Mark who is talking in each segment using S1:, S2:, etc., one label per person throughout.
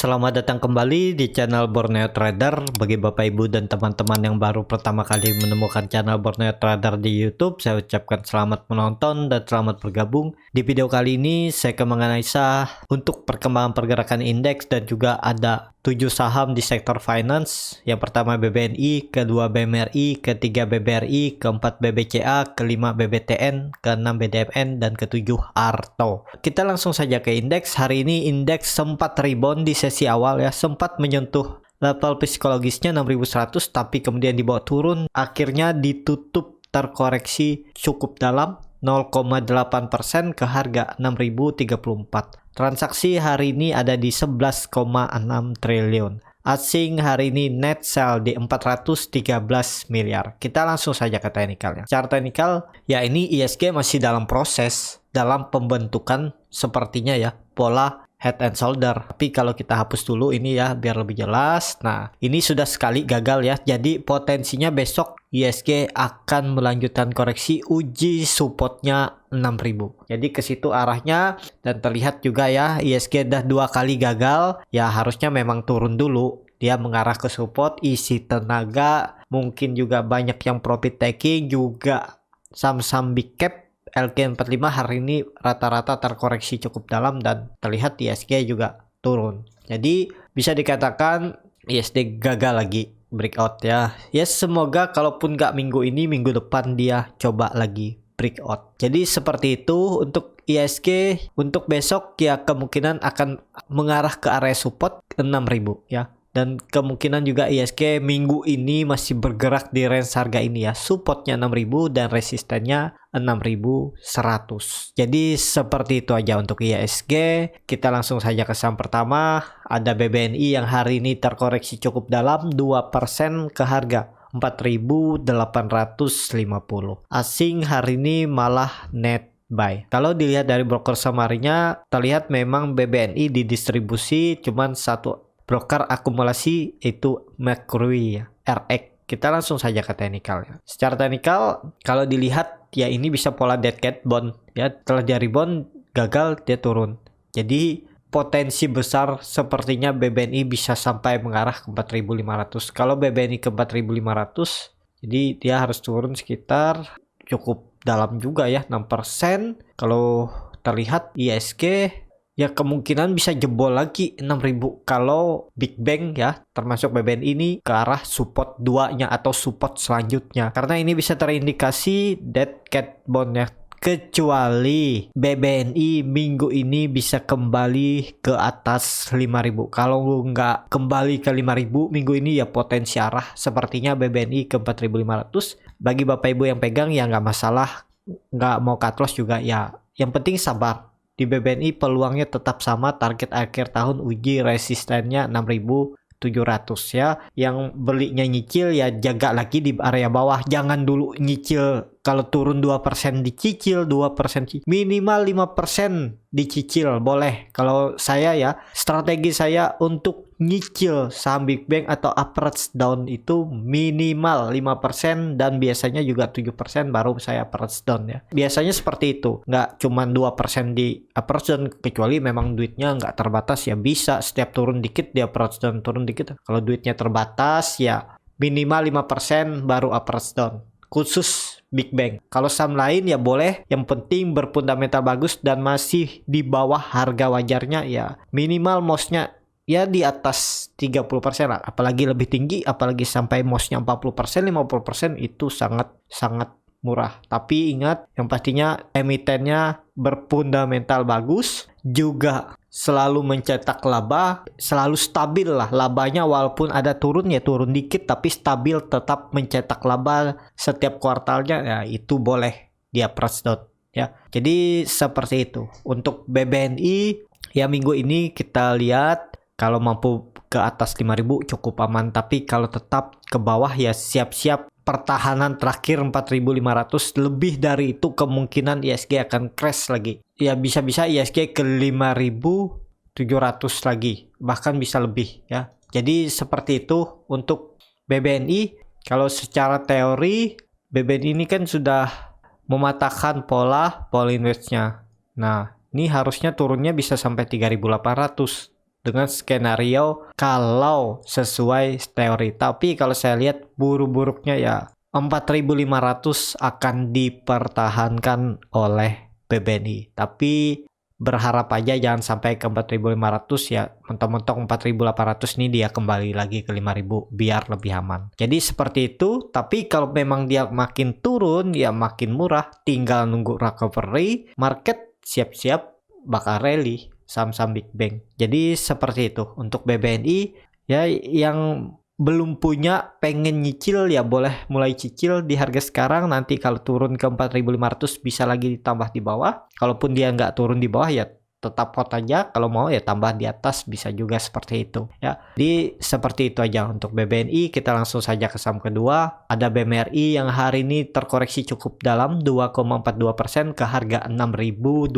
S1: selamat datang kembali di channel Borneo Trader. Bagi Bapak Ibu dan teman-teman yang baru pertama kali menemukan channel Borneo Trader di YouTube, saya ucapkan selamat menonton dan selamat bergabung. Di video kali ini saya akan menganalisa untuk perkembangan pergerakan indeks dan juga ada 7 saham di sektor finance. Yang pertama BBNI, kedua BMRI, ketiga BBRI, keempat BBCA, kelima BBTN, keenam BDMN, dan ketujuh ARTO. Kita langsung saja ke indeks. Hari ini indeks sempat rebound di sesi awal ya, sempat menyentuh level psikologisnya 6100 tapi kemudian dibawa turun, akhirnya ditutup terkoreksi cukup dalam 0,8% ke harga 6034. Transaksi hari ini ada di 11,6 triliun. Asing hari ini net sell di 413 miliar. Kita langsung saja ke teknikalnya. Secara teknikal, ya ini ISG masih dalam proses, dalam pembentukan sepertinya ya, pola head and shoulder. Tapi kalau kita hapus dulu ini ya biar lebih jelas. Nah, ini sudah sekali gagal ya. Jadi potensinya besok ISG akan melanjutkan koreksi, uji supportnya 6000. Jadi ke situ arahnya, dan terlihat juga ya ISG udah 2 kali gagal. Ya harusnya memang turun dulu. Dia mengarah ke support, isi tenaga, mungkin juga banyak yang profit taking, juga saham-saham big cap LQ45 hari ini rata-rata terkoreksi cukup dalam dan terlihat ISG juga turun. Jadi bisa dikatakan ISG gagal lagi breakout ya. Ya semoga kalaupun nggak minggu ini, minggu depan dia coba lagi breakout. Jadi seperti itu untuk ISG. Untuk besok ya kemungkinan akan mengarah ke area support 6000 ya. Dan kemungkinan juga ISG minggu ini masih bergerak di range harga ini ya. Supportnya 6000 dan resistennya 6100. Jadi seperti itu aja untuk ISG. Kita langsung saja ke saham pertama. Ada BBNI yang hari ini terkoreksi cukup dalam 2% ke harga 4850. Asing hari ini malah net buy. Kalau dilihat dari broker summary-nya, terlihat memang BBNI didistribusi cuman satu broker akumulasi, itu Macquarie ya, RX. Kita langsung saja ke teknikalnya. Secara teknikal kalau dilihat ya ini bisa pola dead cat bond ya, setelah dia rebound gagal dia turun. Jadi potensi besar sepertinya BBNI bisa sampai mengarah ke 4500. Kalau BBNI ke 4500, jadi dia harus turun sekitar cukup dalam juga ya, 6%. Kalau terlihat ISG ya kemungkinan bisa jebol lagi 6000 kalau Big Bang ya, termasuk BBNI ini ke arah support 2-nya atau support selanjutnya. Karena ini bisa terindikasi dead cat bond ya. Kecuali BBNI minggu ini bisa kembali ke atas 5000. Kalau nggak kembali ke 5000 minggu ini ya potensi arah sepertinya BBNI ke 4500. Bagi Bapak Ibu yang pegang ya nggak masalah, nggak mau cut loss juga ya. Yang penting sabar. Di BBNI peluangnya tetap sama, target akhir tahun uji resistennya 6700 ya. Yang belinya nyicil ya jaga lagi di area bawah, jangan dulu nyicil. Kalau turun 2% dicicil, 2% minimal 5% dicicil boleh. Kalau saya ya, strategi saya untuk nyicil saham Big Bang atau average down itu minimal 5% dan biasanya juga 7% baru saya average down ya. Biasanya seperti itu, nggak cuma 2% di average down, kecuali memang duitnya nggak terbatas ya bisa setiap turun dikit dia average down, turun dikit. Kalau duitnya terbatas ya minimal 5% baru average down. Khusus Big Bang. Kalau saham lain ya boleh, yang penting berfundamental bagus dan masih di bawah harga wajarnya ya. Minimal MOS-nya ya di atas 30% lah. Apalagi lebih tinggi, apalagi sampai MOS-nya 40%, 50% itu sangat murah. Tapi ingat yang pastinya emitennya berfundamental bagus, juga selalu mencetak laba, selalu stabil lah labanya, walaupun ada turun ya turun dikit tapi stabil tetap mencetak laba setiap kuartalnya ya, itu boleh dia press down ya. Jadi seperti itu untuk BBNI ya. Minggu ini kita lihat kalau mampu ke atas 5000 cukup aman, tapi kalau tetap ke bawah ya siap-siap pertahanan terakhir 4500. Lebih dari itu kemungkinan ISG akan crash lagi ya, bisa-bisa ISG ke 5700 lagi, bahkan bisa lebih ya. Jadi seperti itu untuk BBNI. Kalau secara teori BBNI ini kan sudah mematahkan pola Bollinger Bands-nya. Nah ini harusnya turunnya bisa sampai 3800 dengan skenario kalau sesuai teori. Tapi kalau saya lihat buruk-buruknya ya 4.500 akan dipertahankan oleh BBNI. Tapi berharap aja jangan sampai ke 4.500 ya. Mentok-mentok 4.800 nih dia kembali lagi ke 5.000 biar lebih aman. Jadi seperti itu. Tapi kalau memang dia makin turun ya makin murah, tinggal nunggu recovery, market siap-siap bakal rally saham-saham Big Bang. Jadi seperti itu untuk BBNI ya. Yang belum punya pengen nyicil ya boleh mulai cicil di harga sekarang. Nanti kalau turun ke 4.500 bisa lagi ditambah di bawah. Kalaupun dia nggak turun di bawah ya tetap hold aja. Kalau mau ya tambah di atas bisa juga seperti itu ya. Jadi seperti itu aja untuk BBNI. Kita langsung saja ke saham kedua. Ada BMRI yang hari ini terkoreksi cukup dalam 2,42% ke harga 6.025.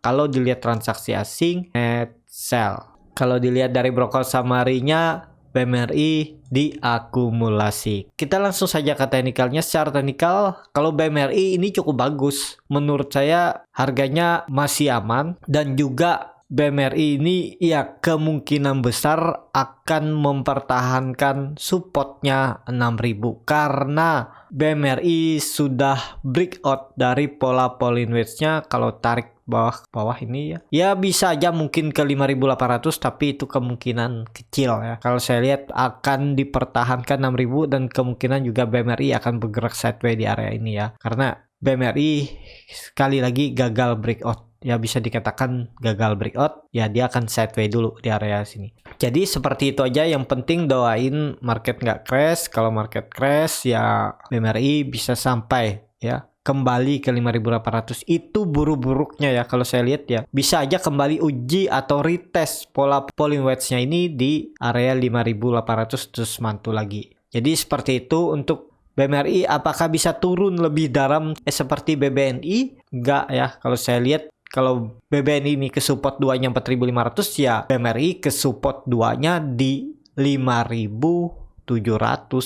S1: Kalau dilihat transaksi asing net sell. Kalau dilihat dari broker summary-nya BMRI diakumulasi. Kita langsung saja ke teknikalnya. Secara teknikal, kalau BMRI ini cukup bagus. Menurut saya harganya masih aman. Dan juga BMRI ini ya kemungkinan besar akan mempertahankan supportnya 6.000. Karena BMRI sudah breakout dari pola Pauling Wedge-nya. Kalau tarik bawah ini ya bisa aja mungkin ke 5.800, tapi itu kemungkinan kecil ya. Kalau saya lihat akan dipertahankan 6.000 dan kemungkinan juga BMRI akan bergerak sideways di area ini ya. Karena BMRI sekali lagi gagal breakout. Ya bisa dikatakan gagal breakout, ya dia akan sideways dulu di area sini. Jadi seperti itu aja. Yang penting doain market nggak crash. Kalau market crash ya BMRI bisa sampai ya kembali ke 5.800. Itu buruk-buruknya ya kalau saya lihat ya. Bisa aja kembali uji atau retest pola Pauling Wedge-nya ini di area 5.800 terus mantul lagi. Jadi seperti itu untuk BMRI. Apakah bisa turun lebih dalam seperti BBNI? Enggak ya. Kalau saya lihat kalau BBNI ini ke support 2-nya 4.500 ya BMRI ke support 2-nya di 5.700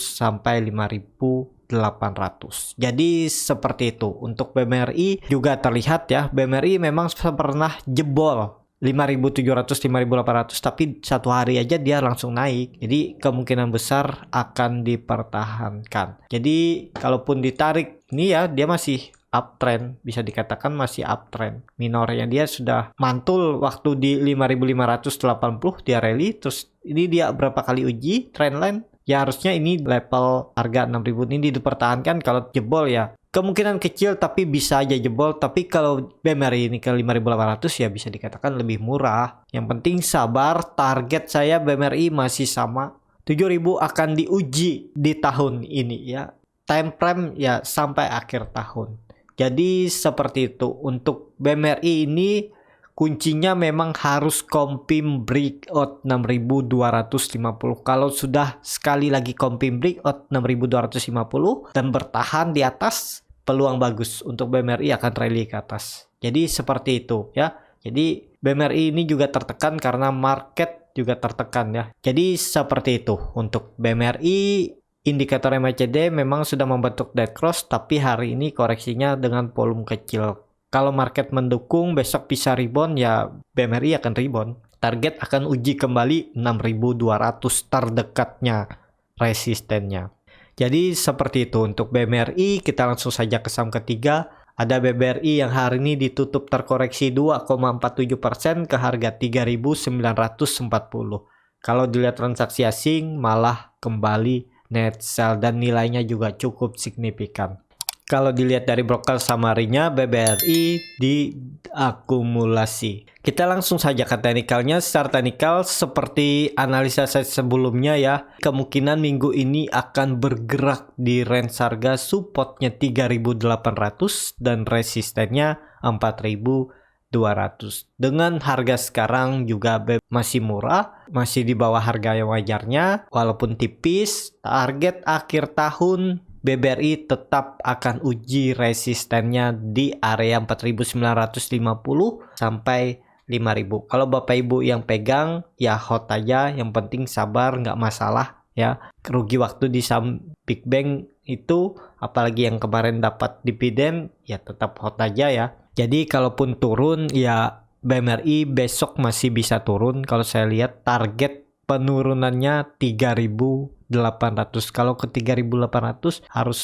S1: sampai 5.800. Jadi seperti itu. Untuk BMRI juga terlihat ya, BMRI memang pernah jebol 5.700 5.800 tapi satu hari aja dia langsung naik. Jadi kemungkinan besar akan dipertahankan. Jadi kalaupun ditarik ini ya dia masih uptrend, bisa dikatakan masih uptrend. Minornya dia sudah mantul waktu di 5.580 dia rally, terus ini dia berapa kali uji trendline. Ya harusnya ini level harga 6.000 ini dipertahankan. Kalau jebol ya kemungkinan kecil tapi bisa aja jebol. Tapi kalau BMRI ini ke 5.800 ya bisa dikatakan lebih murah. Yang penting sabar. Target saya BMRI masih sama, 7.000 akan diuji di tahun ini ya. Time frame ya sampai akhir tahun. Jadi seperti itu. Untuk BMRI ini kuncinya memang harus confirm breakout 6.250. Kalau sudah sekali lagi confirm breakout 6.250 dan bertahan di atas, peluang bagus untuk BMRI akan rally ke atas. Jadi seperti itu ya. Jadi BMRI ini juga tertekan karena market juga tertekan ya. Jadi seperti itu untuk BMRI. Indikator MACD memang sudah membentuk dead cross, tapi hari ini koreksinya dengan volume kecil. Kalau market mendukung besok bisa rebound ya BMRI akan rebound. Target akan uji kembali 6.200 terdekatnya resistennya. Jadi seperti itu untuk BMRI. Kita langsung saja ke saham ketiga. Ada BBRI yang hari ini ditutup terkoreksi 2,47% ke harga 3.940. Kalau dilihat transaksi asing malah kembali net sell dan nilainya juga cukup signifikan. Kalau dilihat dari broker summary-nya BBRI diakumulasi. Kita langsung saja ke teknikalnya. Secara teknikal seperti analisa saya sebelumnya ya, kemungkinan minggu ini akan bergerak di range harga supportnya 3.800 dan resistennya 4.200. Dengan harga sekarang juga masih murah, masih di bawah harga yang wajarnya walaupun tipis. Target akhir tahun BBRI tetap akan uji resistennya di area 4.950 sampai 5.000. Kalau Bapak Ibu yang pegang ya hold aja, yang penting sabar, nggak masalah ya. Rugi waktu di saham Big Bang itu, apalagi yang kemarin dapat dividen ya tetap hold aja ya. Jadi kalaupun turun ya BMRI besok masih bisa turun. Kalau saya lihat target penurunannya 3.800. Kalau ke 3.800 harus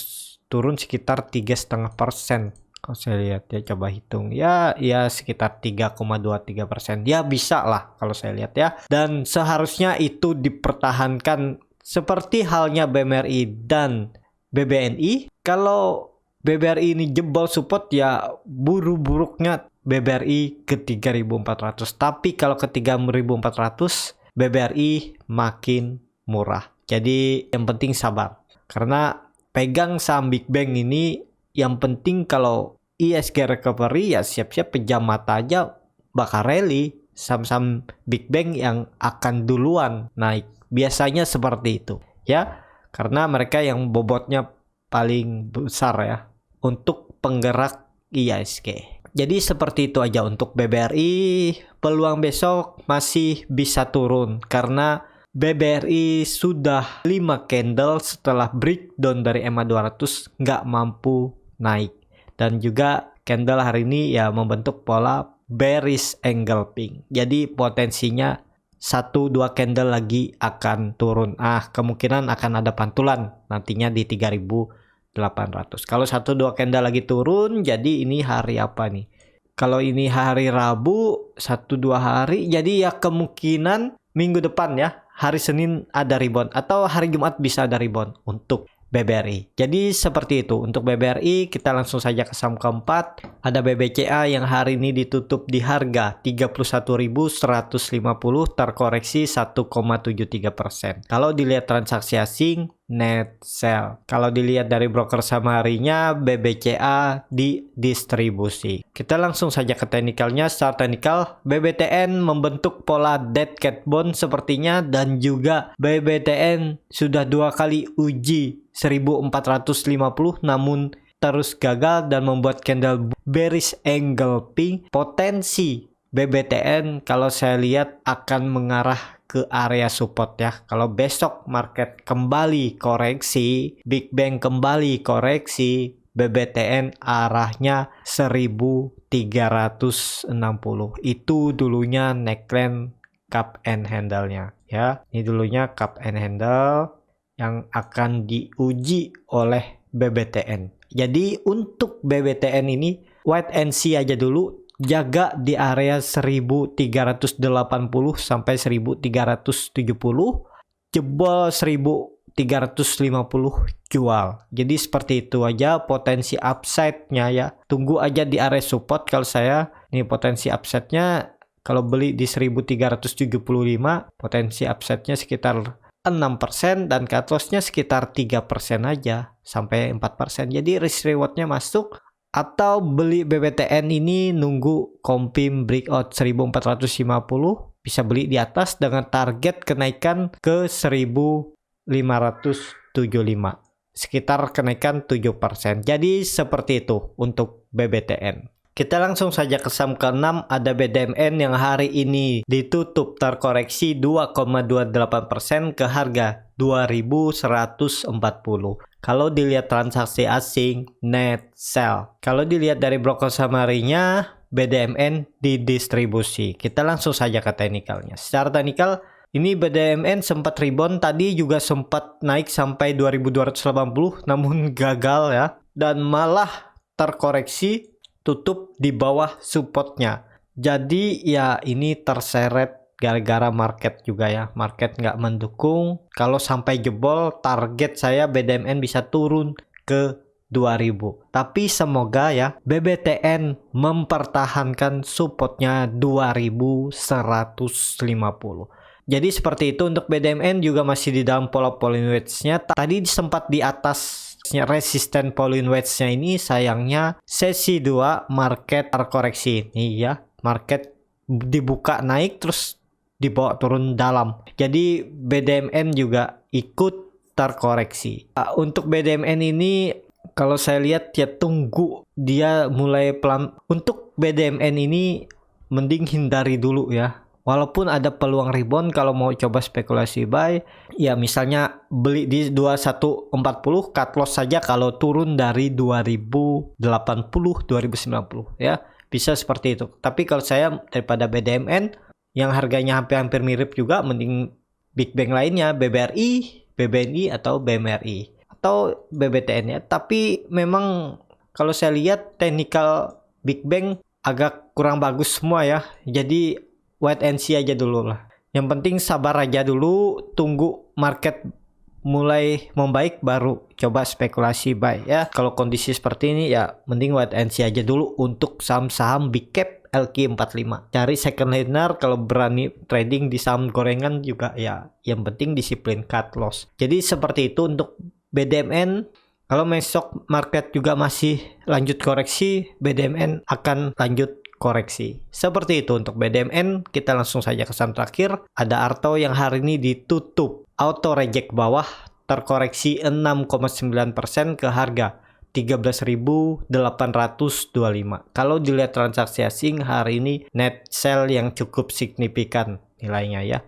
S1: turun sekitar 3,5%. Kalau saya lihat ya, coba hitung ya sekitar 3,23%. Ya bisa lah kalau saya lihat ya. Dan seharusnya itu dipertahankan seperti halnya BMRI dan BBNI. Kalau BBRI ini jebol support ya buruk-buruknya BBRI ke 3.400. Tapi kalau ke 3.400 BBRI makin murah. Jadi yang penting sabar. Karena pegang saham Big Bang ini yang penting kalau ISG recovery ya siap-siap pejam mata aja bakal rally. Saham-saham Big Bang yang akan duluan naik. Biasanya seperti itu ya. Karena mereka yang bobotnya paling besar ya untuk penggerak ISG. Jadi seperti itu aja untuk BBRI. Peluang besok masih bisa turun karena BBRI sudah 5 candle setelah breakdown dari EMA 200 nggak mampu naik. Dan juga candle hari ini ya membentuk pola bearish engulfing. Jadi potensinya 1-2 candle lagi akan turun. Kemungkinan akan ada pantulan nantinya di 3.800. Kalau 1-2 candle lagi turun, jadi ini hari apa nih? Kalau ini hari Rabu, 1-2 hari, jadi ya kemungkinan minggu depan ya, hari Senin ada rebound atau hari Jumat bisa ada rebound untuk BBRI. Jadi seperti itu untuk BBRI. Kita langsung saja ke saham keempat. Ada BBCA yang hari ini ditutup di harga 31.150, terkoreksi 1,73%. Kalau dilihat transaksi asing, net sell. Kalau dilihat dari broker saham harinya, BBCA di distribusi. Kita langsung saja ke teknikalnya. Secara teknikal, BBTN membentuk pola dead cat bone sepertinya, dan juga BBTN sudah 2 kali uji 1450 namun terus gagal dan membuat candle bearish engulfing. Potensi BBTN kalau saya lihat akan mengarah ke area support ya. Kalau besok market kembali koreksi, Big Bang kembali koreksi, BBTN arahnya 1360. Itu dulunya neckline cup and handle-nya ya. Ini dulunya cup and handle yang akan diuji oleh BBTN. Jadi untuk BBTN ini wait and see aja dulu, jaga di area 1380 sampai 1370, jebol 1350 jual. Jadi seperti itu aja potensi upside-nya ya. Tunggu aja di area support. Kalau saya ini potensi upside-nya kalau beli di 1375, potensi upside-nya sekitar 6% dan cut loss-nya sekitar 3% aja sampai 4%. Jadi risk reward-nya masuk. Atau beli BBTN ini nunggu confirm breakout 1450, bisa beli di atas dengan target kenaikan ke 1575, sekitar kenaikan 7%. Jadi seperti itu untuk BBTN. Kita langsung saja ke saham ke-6. Ada BDMN yang hari ini ditutup terkoreksi 2,28% ke harga 2140. Kalau dilihat transaksi asing, net sell. Kalau dilihat dari broker saham harinya, BDMN didistribusi. Kita langsung saja ke teknikalnya. Secara teknikal, ini BDMN sempat rebound, tadi juga sempat naik sampai 2280 namun gagal ya. Dan malah terkoreksi tutup di bawah supportnya. Jadi ya ini terseret gara-gara market juga ya. Market nggak mendukung. Kalau sampai jebol, target saya BDMN bisa turun ke 2000. Tapi semoga ya BBTN mempertahankan supportnya 2150. Jadi seperti itu untuk BDMN, juga masih di dalam pola Bollinger Wedge-nya. Tadi sempat di atas resisten Bollinger Wedge-nya ini, sayangnya sesi 2 market terkoreksi ini ya. Market dibuka naik terus dibawa turun dalam. Jadi BDMN juga ikut terkoreksi. Untuk BDMN ini kalau saya lihat ya tunggu dia mulai pelan. Untuk BDMN ini mending hindari dulu ya. Walaupun ada peluang rebound, kalau mau coba spekulasi buy, ya misalnya beli di 2140, cut loss saja kalau turun dari 2080, 2090 ya. bisa seperti itu. Tapi kalau saya daripada BDMN yang harganya hampir-hampir mirip juga, mending big bank lainnya, BBRI, BBNI atau BMRI atau BBTN ya. Tapi memang kalau saya lihat technical big bank agak kurang bagus semua ya. Jadi wait and see aja dulu lah. Yang penting sabar aja dulu, tunggu market mulai membaik baru coba spekulasi buy ya. Kalau kondisi seperti ini ya mending wait and see aja dulu untuk saham-saham big cap LQ45. Cari second liner kalau berani trading di saham gorengan juga ya. Yang penting disiplin cut loss. Jadi seperti itu untuk BDMN. Kalau besok market juga masih lanjut koreksi, BDMN akan lanjut koreksi. Seperti itu untuk BDMN. Kita langsung saja ke saham terakhir. Ada Arto yang hari ini ditutup auto reject bawah, terkoreksi 6,9% ke harga 13.825. Kalau dilihat transaksi asing hari ini net sell yang cukup signifikan nilainya ya.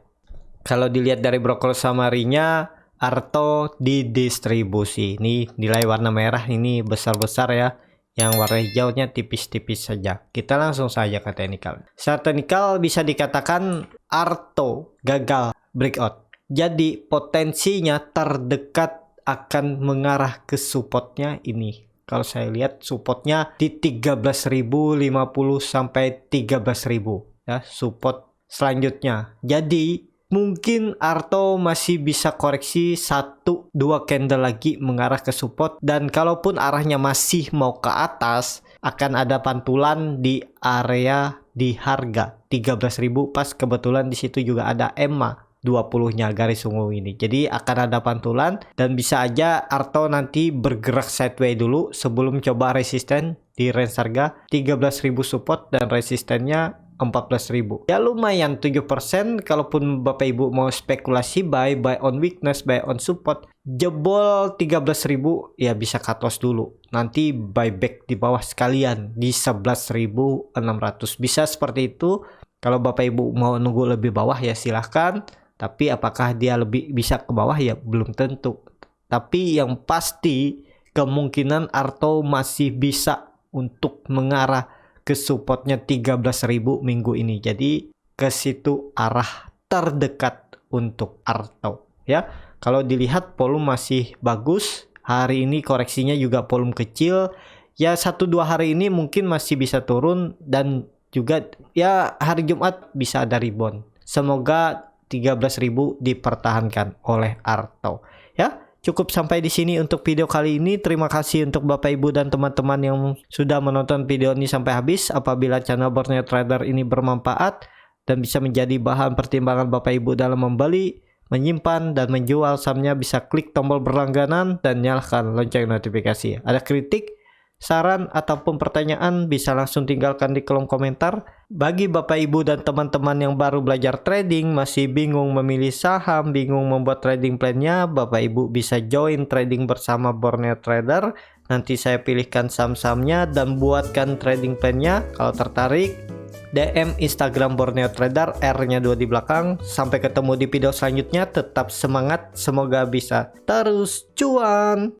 S1: Kalau dilihat dari broker summary-nya, Arto didistribusi. Ini nilai warna merah ini besar-besar ya. Yang warna hijaunya tipis-tipis saja. Kita langsung saja ke technical. Secara technical bisa dikatakan Arto gagal breakout. Jadi potensinya terdekat akan mengarah ke supportnya ini. Kalau saya lihat supportnya di 13.050 sampai 13.000 ya, support selanjutnya. Jadi mungkin Arto masih bisa koreksi 1-2 candle lagi mengarah ke support, dan kalaupun arahnya masih mau ke atas akan ada pantulan di area di harga 13.000, pas kebetulan di situ juga ada EMA 20-nya garis ungu ini. Jadi akan ada pantulan dan bisa aja Arto nanti bergerak sideways dulu sebelum coba resisten di range harga 13.000 support dan resistennya 14.000. Ya lumayan 7%. Kalaupun Bapak Ibu mau spekulasi buy on weakness, buy on support, jebol 13.000 ya bisa cut loss dulu. Nanti buyback di bawah sekalian di 11.600. Bisa seperti itu. Kalau Bapak Ibu mau nunggu lebih bawah ya silahkan. Tapi apakah dia lebih bisa ke bawah ya belum tentu. Tapi yang pasti kemungkinan Arto masih bisa untuk mengarah ke supportnya 13.000 minggu ini. Jadi ke situ arah terdekat untuk Arto ya. Kalau dilihat volume masih bagus. Hari ini koreksinya juga volume kecil. Ya 1-2 hari ini mungkin masih bisa turun, dan juga ya hari Jumat bisa ada rebound. Semoga 13.000 dipertahankan oleh Arto ya. Cukup sampai di sini untuk video kali ini. Terima kasih untuk Bapak Ibu dan teman-teman yang sudah menonton video ini sampai habis. Apabila channel Borneo Trader ini bermanfaat dan bisa menjadi bahan pertimbangan Bapak Ibu dalam membeli, menyimpan dan menjual sahamnya, bisa klik tombol berlangganan dan nyalakan lonceng notifikasi. Ada kritik, saran ataupun pertanyaan bisa langsung tinggalkan di kolom komentar. Bagi Bapak Ibu dan teman-teman yang baru belajar trading, masih bingung memilih saham, bingung membuat trading plan-nya, Bapak Ibu bisa join trading bersama Borneo Trader. Nanti saya pilihkan saham-sahamnya dan buatkan trading plan-nya. Kalau tertarik, DM Instagram Borneo Trader, R-nya 2 di belakang. Sampai ketemu di video selanjutnya. Tetap semangat, semoga bisa terus cuan.